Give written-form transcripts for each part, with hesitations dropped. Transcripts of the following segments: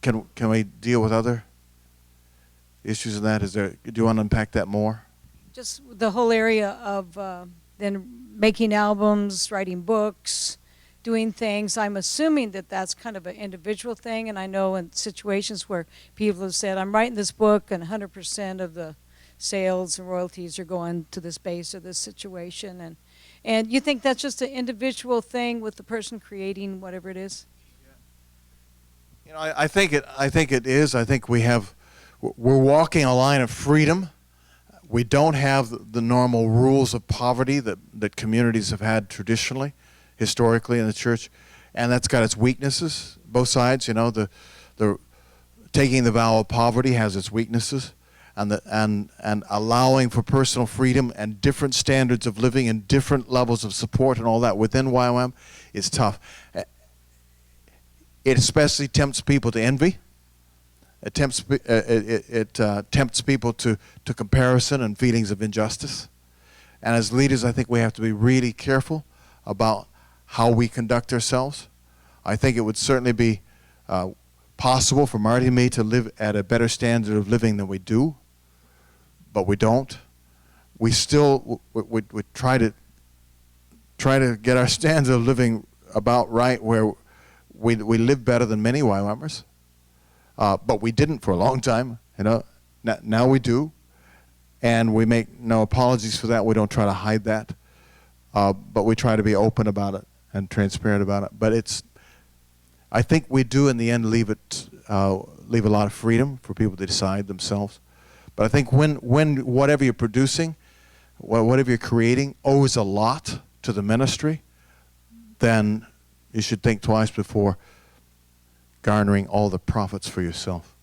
can we deal with other issues in that? Do you want to unpack that more? Just the whole area of then making albums, writing books, doing things. I'm assuming that that's kind of an individual thing, and I know in situations where people have said, I'm writing this book and 100% of the sales and royalties are going to this base or this situation. And you think that's just an individual thing with the person creating whatever it is? You know, I think it is. I think we're walking a line of freedom. We don't have the normal rules of poverty that communities have had traditionally, historically in the church, and that's got its weaknesses, both sides. You know, the taking the vow of poverty has its weaknesses, and allowing for personal freedom and different standards of living and different levels of support and all that within YWAM is tough. It especially tempts people to envy. It tempts people to comparison and feelings of injustice. And as leaders, I think we have to be really careful about how we conduct ourselves. I think it would certainly be possible for Marty and me to live at a better standard of living than we do, but we don't. We still we try to get our standard of living about right, where we live better than many YWAMers. But we didn't for a long time, you know. Now we do, and we make no apologies for that. We don't try to hide that, but we try to be open about it and transparent about it. But I think we do in the end leave a lot of freedom for people to decide themselves. But I think when whatever you're producing, whatever you're creating owes a lot to the ministry, then you should think twice before garnering all the profits for yourself.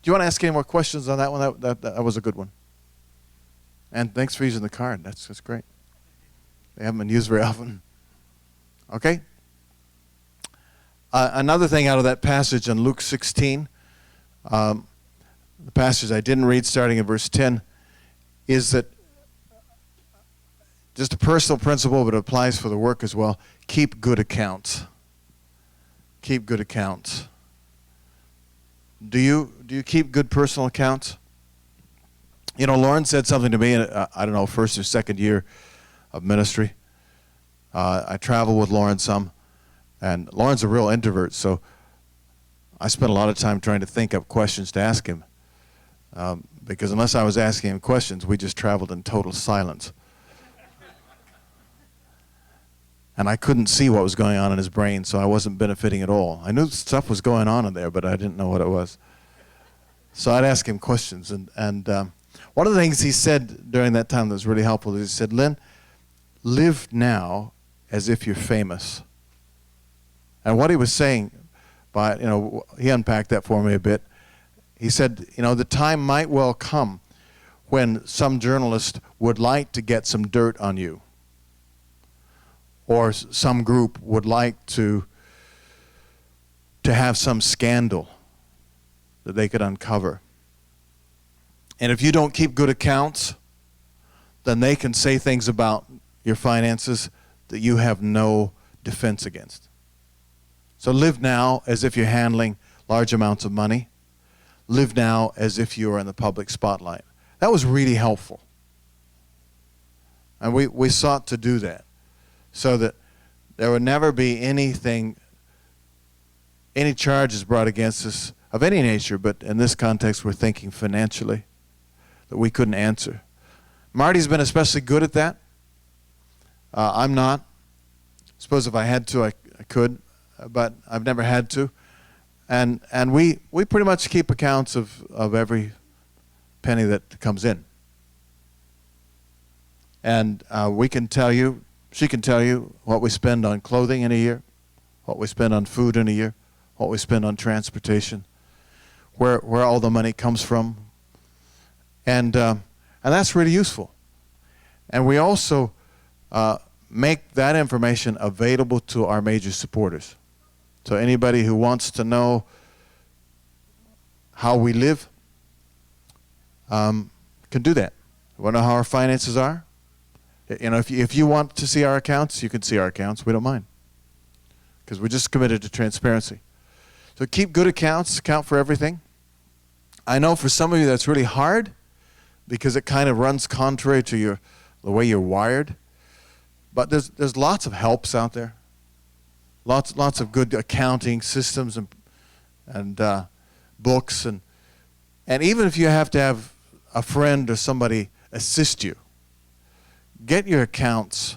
Do you want to ask any more questions on that one? That was a good one. And thanks for using the card. That's great. They haven't been used very often. Okay? Another thing out of that passage in Luke 16, the passage I didn't read starting in verse 10, is that just a personal principle, but it applies for the work as well. Keep good accounts. Keep good accounts. Do you keep good personal accounts? You know, Lauren said something to me in, I don't know, first or second year of ministry. I travel with Lauren some, and Lauren's a real introvert, so I spent a lot of time trying to think up questions to ask him, because unless I was asking him questions, we just traveled in total silence. And I couldn't see what was going on in his brain, so I wasn't benefiting at all. I knew stuff was going on in there, but I didn't know what it was. So I'd ask him questions. And one of the things he said during that time that was really helpful is he said, Lynn, live now as if you're famous. And what he was saying, he unpacked that for me a bit. He said, the time might well come when some journalist would like to get some dirt on you, or some group would like to have some scandal that they could uncover. And if you don't keep good accounts, then they can say things about your finances that you have no defense against. So live now as if you're handling large amounts of money. Live now as if you are in the public spotlight. That was really helpful. And we sought to do that, so that there would never be any charges brought against us of any nature, but in this context we're thinking financially, that we couldn't answer. Marty's been especially good at that. I'm not. I suppose if I had to, I could, but I've never had to. And we pretty much keep accounts of every penny that comes in. And we can tell you, she can tell you what we spend on clothing in a year, what we spend on food in a year, what we spend on transportation, where all the money comes from. And that's really useful. And we also make that information available to our major supporters. So anybody who wants to know how we live can do that. Want to know how our finances are? If you want to see our accounts, you can see our accounts. We don't mind, because we're just committed to transparency. So keep good accounts, account for everything. I know for some of you that's really hard because it kind of runs contrary to the way you're wired. But there's lots of helps out there. Lots of good accounting systems and books and even if you have to have a friend or somebody assist you, get your accounts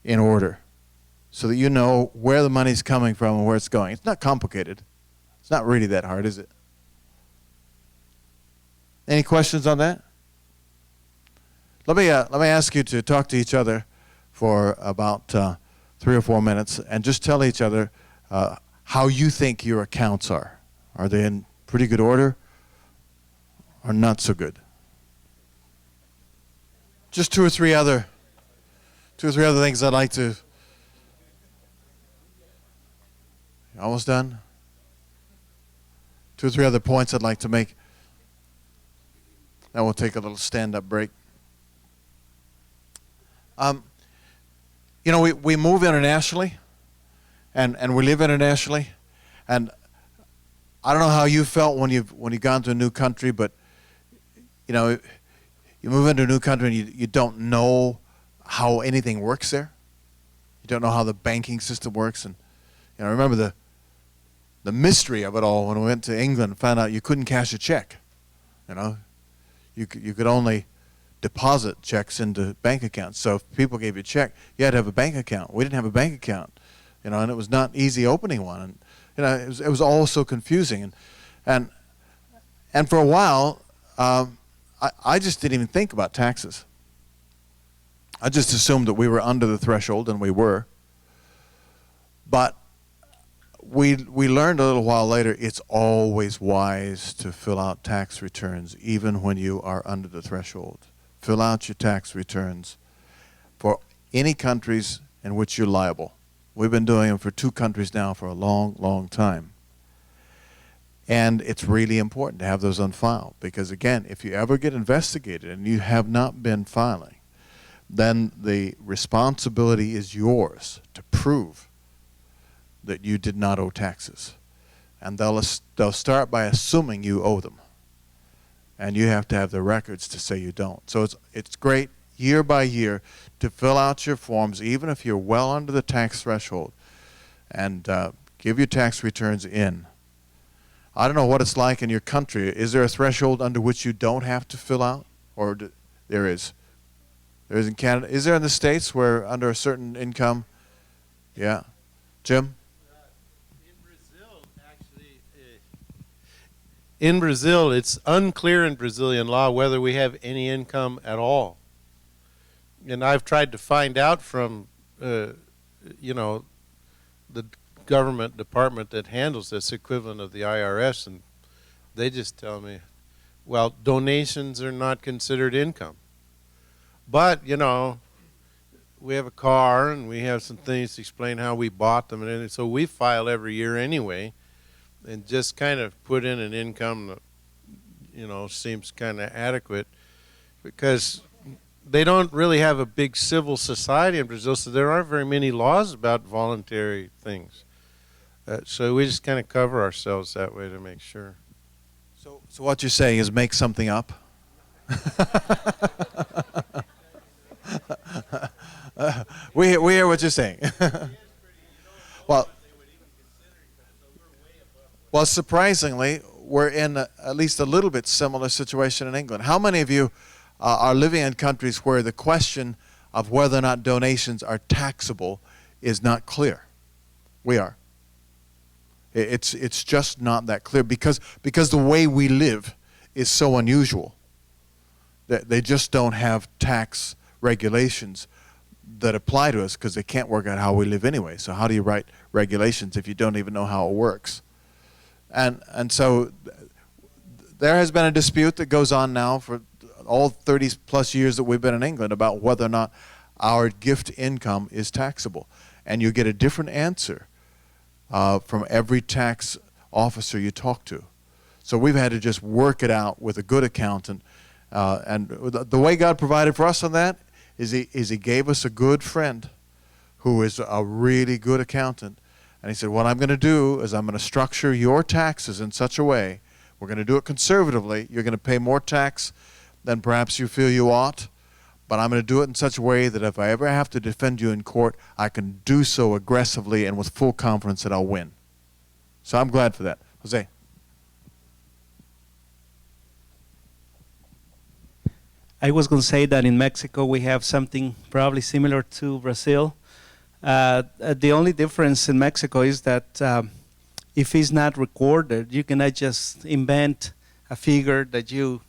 in order so that you know where the money's coming from and where it's going. It's not complicated. It's not really that hard, is it? Any questions on that? Let me ask you to talk to each other for about 3 or 4 minutes and just tell each other how you think your accounts are. Are they in pretty good order or not so good? Just two or three other things I'd like to. Almost done? 2 or 3 other points I'd like to make. Then we'll take a little stand-up break. You know, we move internationally, and we live internationally, and I don't know how you felt when you've gone to a new country, but you know, you move into a new country and you don't know how anything works there. You don't know how the banking system works, and you know, remember the mystery of it all when we went to England and found out you couldn't cash a check. You know, you could only deposit checks into bank accounts. So if people gave you a check, you had to have a bank account. We didn't have a bank account, you know, and it was not easy opening one. And you know, it was all so confusing. And for a while, I just didn't even think about taxes. I just assumed that we were under the threshold, and we were. But we learned a little while later it's always wise to fill out tax returns even when you are under the threshold. Fill out your tax returns for any countries in which you're liable. We've been doing them for 2 countries now for a long, long time. And it's really important to have those on file because, again, if you ever get investigated and you have not been filing, then the responsibility is yours to prove that you did not owe taxes. And they'll start by assuming you owe them. And you have to have the records to say you don't. So it's great year by year to fill out your forms, even if you're well under the tax threshold, and give your tax returns in. I don't know what it's like in your country. Is there a threshold under which you don't have to fill out? Or there is? There is in Canada. Is there in the States where under a certain income? Yeah. Jim? In Brazil, it's unclear in Brazilian law whether we have any income at all. And I've tried to find out from, you know, the government department that handles this, equivalent of the IRS, and they just tell me, well, donations are not considered income. But, you know, we have a car and we have some things to explain how we bought them, and so we file every year anyway. And just kind of put in an income that, you know, seems kind of adequate because they don't really have a big civil society in Brazil, so there aren't very many laws about voluntary things. So we just kind of cover ourselves that way to make sure. So what you're saying is make something up? We hear what you're saying. Well, surprisingly, we're in at least a little bit similar situation in England. How many of you are living in countries where the question of whether or not donations are taxable is not clear? We are. It's just not that clear because the way we live is so unusual. They just don't have tax regulations that apply to us because they can't work out how we live anyway. So how do you write regulations if you don't even know how it works? And so there has been a dispute that goes on now for all 30 plus years that we've been in England about whether or not our gift income is taxable. And you get a different answer from every tax officer you talk to. So we've had to just work it out with a good accountant. And the way God provided for us on that is he gave us a good friend who is a really good accountant And he said, what I'm going to do is I'm going to structure your taxes in such a way, we're going to do it conservatively, you're going to pay more tax than perhaps you feel you ought, but I'm going to do it in such a way that if I ever have to defend you in court, I can do so aggressively and with full confidence that I'll win. So I'm glad for that. Jose. I was going to say that in Mexico we have something probably similar to Brazil. The only difference in Mexico is that if it's not recorded, you cannot just invent a figure that you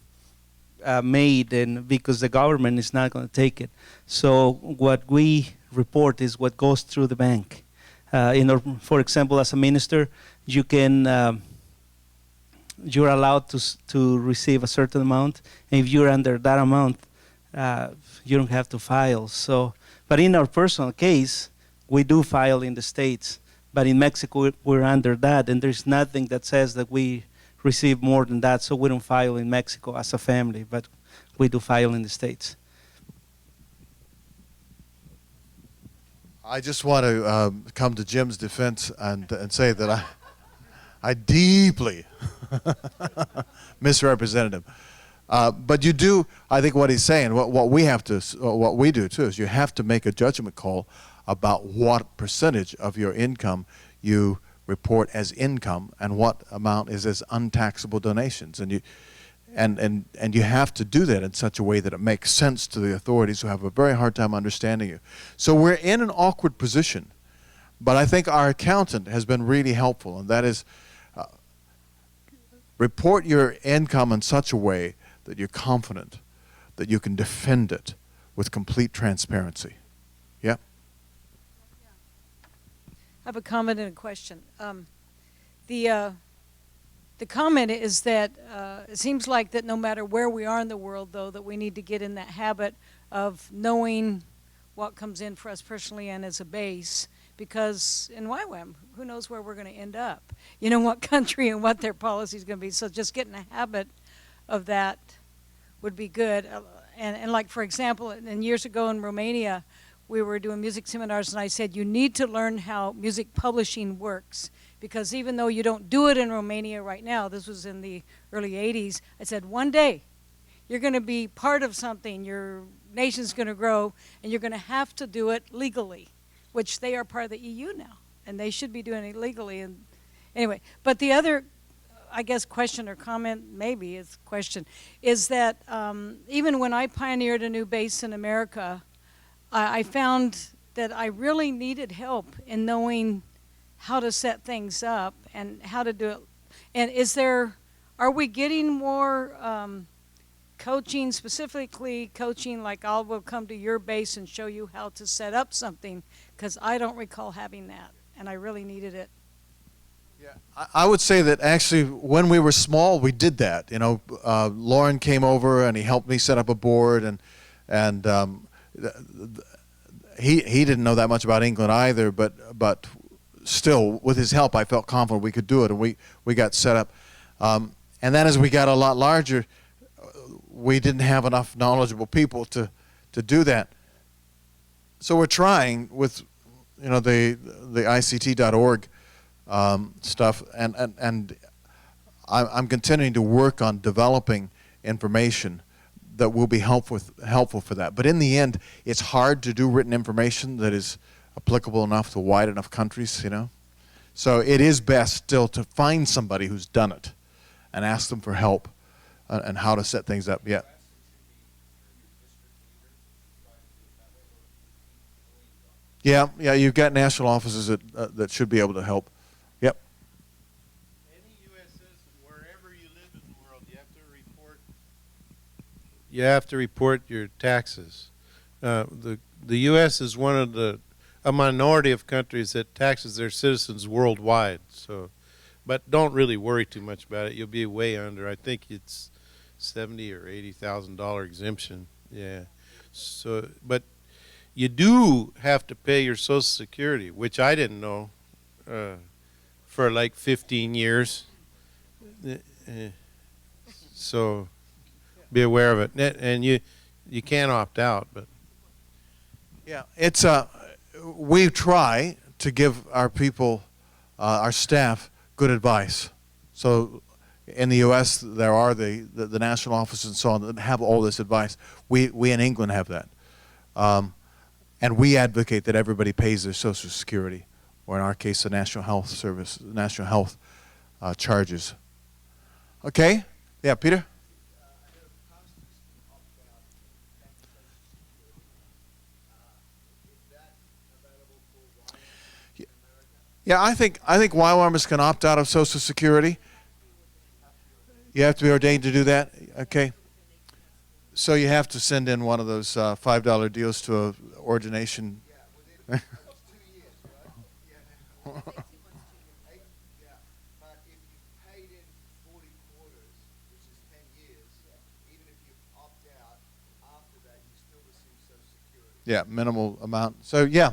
made, and because the government is not going to take it. So what we report is what goes through the bank. For example, as a minister, you can you're allowed to receive a certain amount, and if you're under that amount, you don't have to file. So, but in our personal case, we do file in the States, but in Mexico we're under that, and there's nothing that says that we receive more than that, so we don't file in Mexico as a family, but we do file in the States. I just want to come to Jim's defense and say that I deeply misrepresented him. But you do, I think what he's saying, what we do too, is you have to make a judgment call about what percentage of your income you report as income and what amount is as untaxable donations. And you have to do that in such a way that it makes sense to the authorities who have a very hard time understanding you. So we're in an awkward position, but I think our accountant has been really helpful, and that is report your income in such a way that you're confident that you can defend it with complete transparency. Yeah? I have a comment and a question. The comment is that it seems like that no matter where we are in the world, though, that we need to get in that habit of knowing what comes in for us personally and as a base, because in YWAM, who knows where we're going to end up? You know what country and what their policy is going to be. So just getting a habit of that would be good. And like, for example, and years ago in Romania, we were doing music seminars, and I said, you need to learn how music publishing works. Because even though you don't do it in Romania right now, this was in the early 80s, I said, one day you're going to be part of something, your nation's going to grow, and you're going to have to do it legally, which they are part of the EU now, and they should be doing it legally. And anyway, but the other, I guess, question or comment, maybe it's a question, is that even when I pioneered a new base in America, I found that I really needed help in knowing how to set things up and how to do it. And are we getting more coaching, specifically coaching, like I will come to your base and show you how to set up something, because I don't recall having that, and I really needed it. Yeah, I would say that actually when we were small, we did that. You know, Lauren came over and he helped me set up a board, and he didn't know that much about England either, but still, with his help, I felt confident we could do it, and we got set up. And then as we got a lot larger, we didn't have enough knowledgeable people to do that. So we're trying with, you know, the ICT.org stuff, and I'm continuing to work on developing information that will be helpful for that. But in the end, it's hard to do written information that is applicable enough to wide enough countries, you know. So it is best still to find somebody who's done it and ask them for help and how to set things up. Yeah. Yeah, you've got national offices that should be able to help. Yep. Any U.S. citizen, wherever you live in the world, you have to report your taxes. The U.S. is one of a minority of countries that taxes their citizens worldwide. So, but don't really worry too much about it. You'll be way under. I think it's $70,000 or $80,000 exemption. Yeah. So, but you do have to pay your Social Security, which I didn't know for like 15 years. So be aware of it. And you can't opt out. But yeah, it's we try to give our people our staff good advice. So in the U.S., there are the national offices and so on that have all this advice. We in England have that. And we advocate that everybody pays their Social Security, or in our case, the National Health Service, National Health charges. Okay? Yeah, Peter? Yeah, I think YWAMers can opt out of Social Security. You have to be ordained to do that? Okay. So you have to send in one of those $5 deals to a ordination. Yeah, minimal amount. So yeah,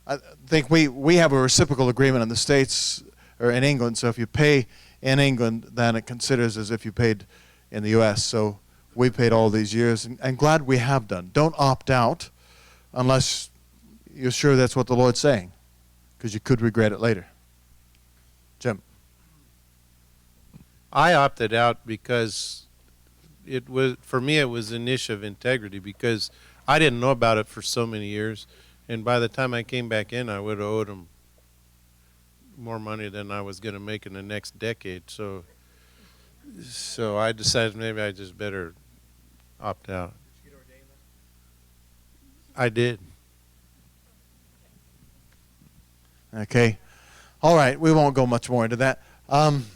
I think we have a reciprocal agreement in the States or in England. So if you pay in England, then it considers as if you paid in the U.S. So we paid all these years, and glad we have done. Don't opt out unless you're sure that's what the Lord's saying, because you could regret it later. Jim. I opted out because it was, for me, it was an issue of integrity, because I didn't know about it for so many years, and by the time I came back in, I would have owed them more money than I was going to make in the next decade. So I decided maybe I just better opt out. Did you get ordained then? I did. Okay. All right. We won't go much more into that. I didn't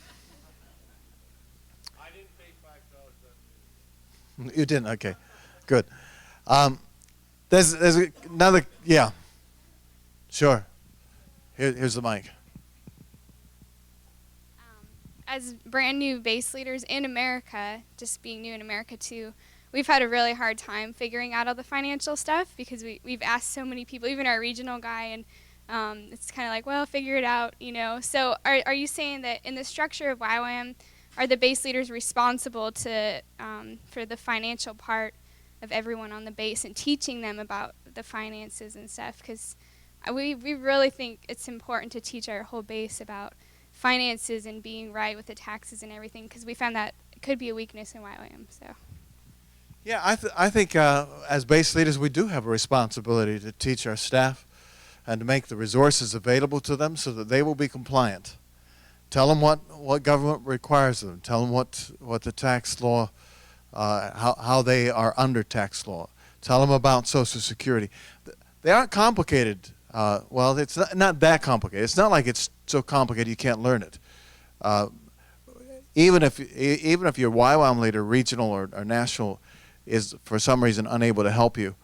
pay $5. You didn't? Okay. Good. There's another, yeah. Sure. Here's the mic. As brand new base leaders in America, just being new in America too, we've had a really hard time figuring out all the financial stuff, because we've asked so many people, even our regional guy, and it's kind of like, well, figure it out, you know. So are you saying that in the structure of YWAM, are the base leaders responsible to for the financial part of everyone on the base and teaching them about the finances and stuff? Because we really think it's important to teach our whole base about finances and being right with the taxes and everything, because we found that it could be a weakness in YWAM. So. Yeah, I think as base leaders we do have a responsibility to teach our staff and to make the resources available to them so that they will be compliant. Tell them what government requires of them. Tell them what the tax law, how they are under tax law. Tell them about Social Security. They aren't complicated. Well, it's not that complicated. It's not like it's so complicated you can't learn it. Even if your YWAM leader, regional or national, is for some reason unable to help you,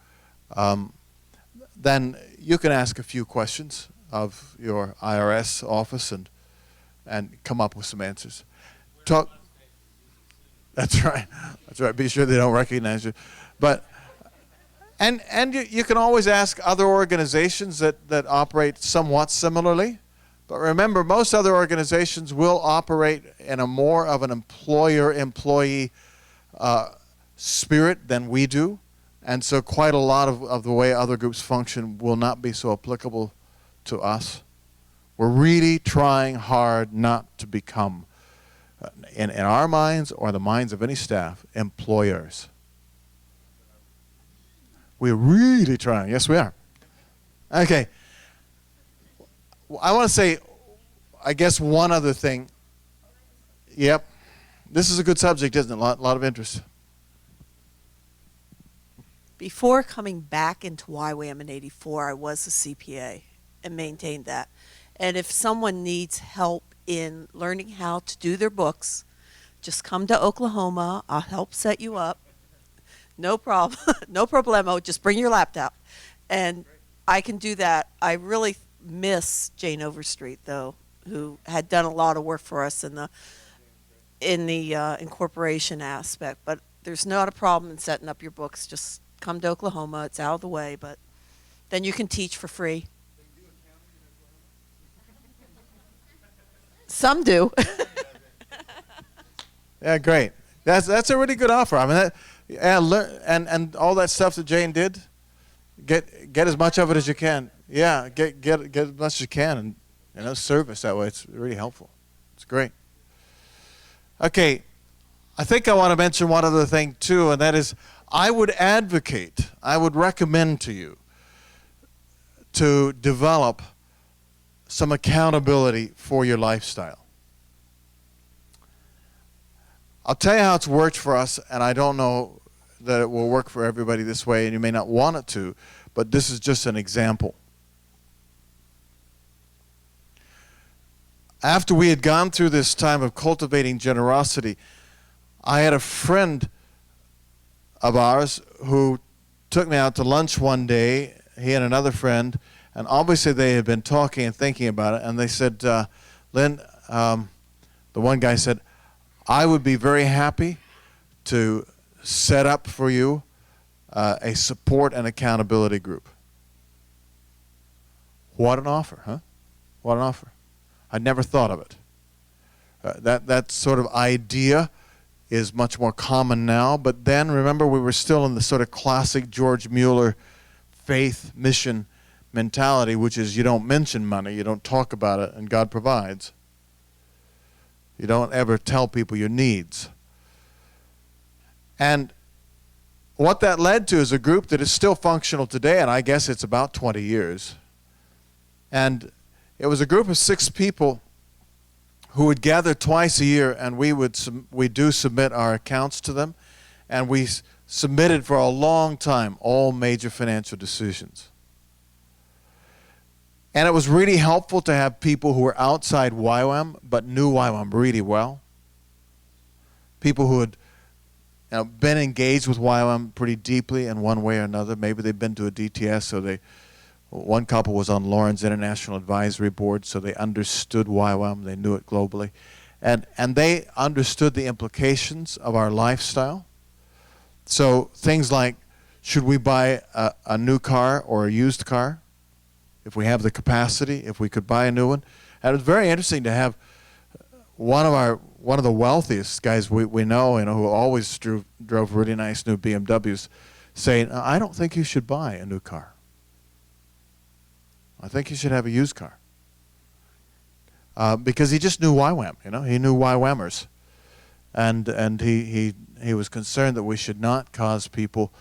then you can ask a few questions of your IRS office and come up with some answers. Talk. That's right. That's right. Be sure they don't recognize you, but. And you can always ask other organizations that operate somewhat similarly. But remember, most other organizations will operate in a more of an employer-employee spirit than we do. And so quite a lot of the way other groups function will not be so applicable to us. We're really trying hard not to become, in our minds or the minds of any staff, employers. We're really trying. Yes, we are. Okay. I want to say, I guess, one other thing. Yep. This is a good subject, isn't it? A lot of interest. Before coming back into YWAM in '84, I was a CPA and maintained that. And if someone needs help in learning how to do their books, just come to Oklahoma. I'll help set you up. No problem. No problemo. Just bring your laptop. And I can do that. I really miss Jane Overstreet, though, who had done a lot of work for us in the incorporation aspect. But there's not a problem in setting up your books. Just come to Oklahoma. It's out of the way. But then you can teach for free. Some do. Yeah, great. That's a really good offer. I mean, and all that stuff that Jane did, get as much of it as you can. Yeah, get as much as you can, and service that way. It's really helpful. It's great. Okay, I think I want to mention one other thing too, and that is I would recommend to you to develop some accountability for your lifestyle. I'll tell you how it's worked for us, and I don't know that it will work for everybody this way, and you may not want it to, but this is just an example. After we had gone through this time of cultivating generosity, I had a friend of ours who took me out to lunch one day. He and another friend, and obviously they had been talking and thinking about it, and they said, Lynn, the one guy said, I would be very happy to set up for you a support and accountability group. What an offer, huh? What an offer. I'd never thought of it. That sort of idea is much more common now, but then remember we were still in the sort of classic George Mueller faith mission mentality, which is you don't mention money, you don't talk about it, and God provides. You don't ever tell people your needs. And what that led to is a group that is still functional today, and I guess it's about 20 years. And it was a group of 6 people who would gather twice a year, and we do submit our accounts to them, and we submitted for a long time all major financial decisions. And it was really helpful to have people who were outside YWAM but knew YWAM really well. People who had been engaged with YWAM pretty deeply in one way or another. Maybe they'd been to a DTS, so one couple was on Lauren's International Advisory Board, so they understood YWAM, they knew it globally. And they understood the implications of our lifestyle. So things like, should we buy a new car or a used car? If we have the capacity, if we could buy a new one. And it was very interesting to have one of the wealthiest guys we know, who always drove really nice new BMWs, saying, I don't think you should buy a new car. I think you should have a used car. Because he just knew YWAM, he knew YWAMers. And he was concerned that we should not cause people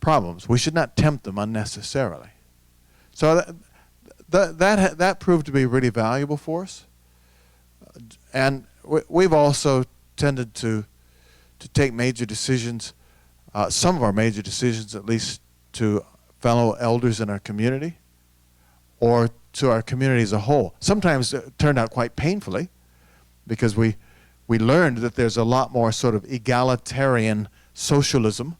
problems. We should not tempt them unnecessarily. So that proved to be really valuable for us. And we've also tended to take major decisions, some of our major decisions at least, to fellow elders in our community or to our community as a whole. Sometimes it turned out quite painfully because we learned that there's a lot more sort of egalitarian socialism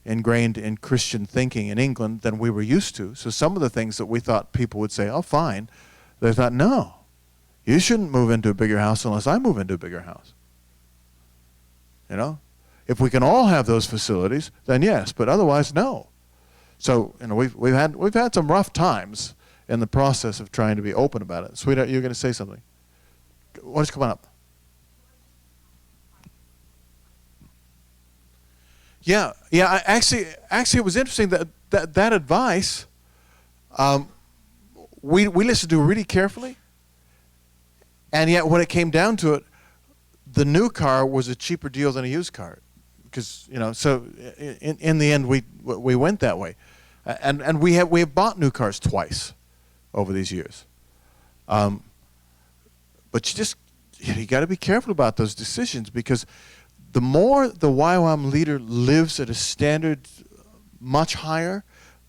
ingrained in Christian thinking in England than we were used to. So some of the things that we thought people would say, oh, fine, they thought, no, you shouldn't move into a bigger house unless I move into a bigger house. If we can all have those facilities, then yes, but otherwise, no. So we've had some rough times in the process of trying to be open about it. Sweetheart, you're going to say something. Why don't you come on up? Yeah. Actually, it was interesting that advice. We listened to really carefully, and yet when it came down to it, the new car was a cheaper deal than a used car, because So in the end, we went that way, and we have bought new cars twice over these years. But you got to be careful about those decisions, because the more the YWAM leader lives at a standard much higher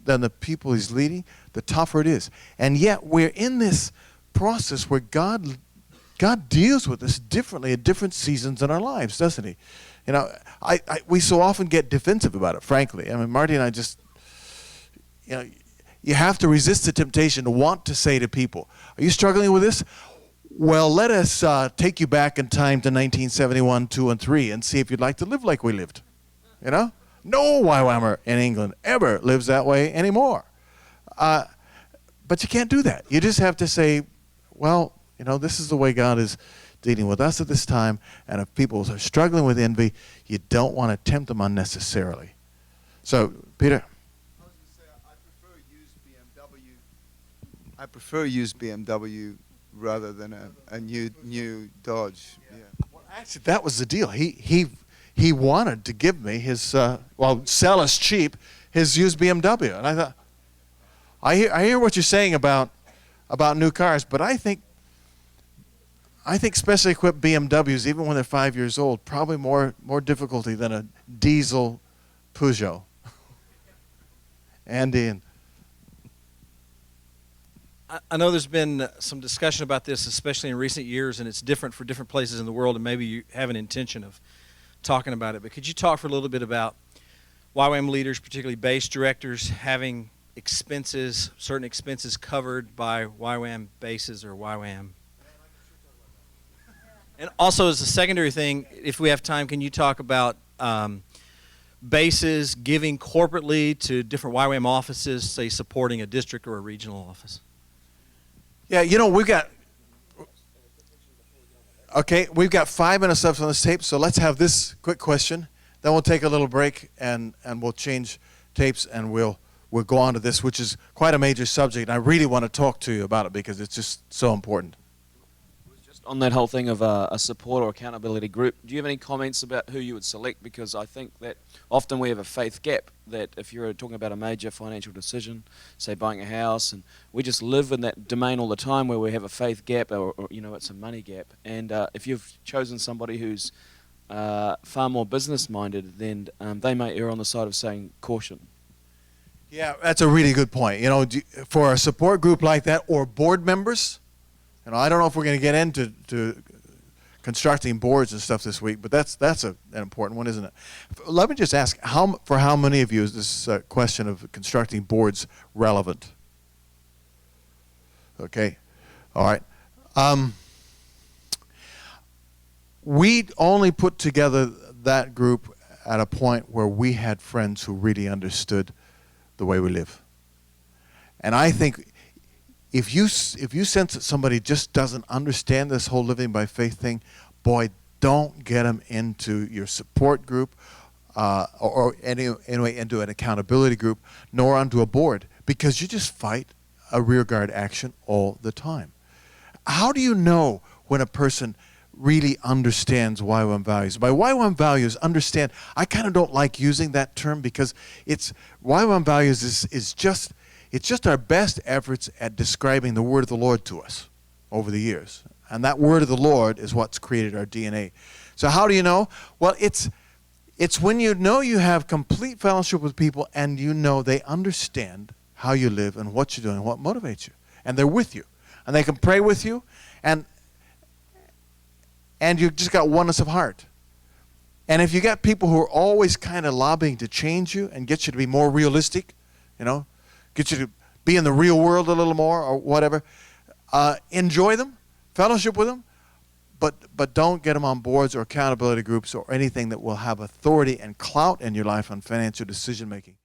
than the people he's leading, the tougher it is. And yet we're in this process where God deals with us differently at different seasons in our lives, doesn't he? We so often get defensive about it, frankly. I mean, Marty and I just, you have to resist the temptation to want to say to people, are you struggling with this? Well, let us take you back in time to 1971, 2, and 3 and see if you'd like to live like we lived. No YWAMer in England ever lives that way anymore. But you can't do that. You just have to say, well, this is the way God is dealing with us at this time, and if people are struggling with envy, you don't want to tempt them unnecessarily. So, Peter? I was going to say, I prefer used BMW I prefer used BMW rather than a new Dodge. Yeah. Well, actually, that was the deal. He wanted to give me his sell us cheap his used BMW, and I thought, I hear what you're saying about new cars, but I think specially equipped BMWs, even when they're 5 years old, probably more difficulty than a diesel Peugeot. Andy. I know there's been some discussion about this, especially in recent years, and it's different for different places in the world, and maybe you have an intention of talking about it. But could you talk for a little bit about YWAM leaders, particularly base directors, having certain expenses covered by YWAM bases or YWAM? And also, as a secondary thing, if we have time, can you talk about bases giving corporately to different YWAM offices, say supporting a district or a regional office? Yeah, we've got 5 minutes left on this tape, so let's have this quick question. Then we'll take a little break and we'll change tapes and we'll go on to this, which is quite a major subject. And I really want to talk to you about it because it's just so important. On that whole thing of a support or accountability group, do you have any comments about who you would select? Because I think that often we have a faith gap, that if you're talking about a major financial decision, say buying a house, and we just live in that domain all the time where we have a faith gap or it's a money gap. And if you've chosen somebody who's far more business minded, then they may err on the side of saying caution. Yeah, that's a really good point. For a support group like that or board members, I don't know if we're going to get into constructing boards and stuff this week, but that's an important one, isn't it? Let me just ask, for how many of you is this question of constructing boards relevant? Okay, all right. We only put together that group at a point where we had friends who really understood the way we live. And I think if you sense that somebody just doesn't understand this whole living by faith thing, boy, don't get them into your support group anyway into an accountability group, nor onto a board, because you just fight a rearguard action all the time. How do you know when a person really understands YWAM values? By YWAM values, understand, I kind of don't like using that term because YWAM values is just our best efforts at describing the word of the Lord to us over the years. And that word of the Lord is what's created our DNA. So how do you know? Well, it's when you know you have complete fellowship with people and you know they understand how you live and what you're doing and what motivates you. And they're with you. And they can pray with you. And you've just got oneness of heart. And if you got people who are always kind of lobbying to change you and get you to be more realistic, get you to be in the real world a little more or whatever, enjoy them, fellowship with them, but don't get them on boards or accountability groups or anything that will have authority and clout in your life on financial decision making.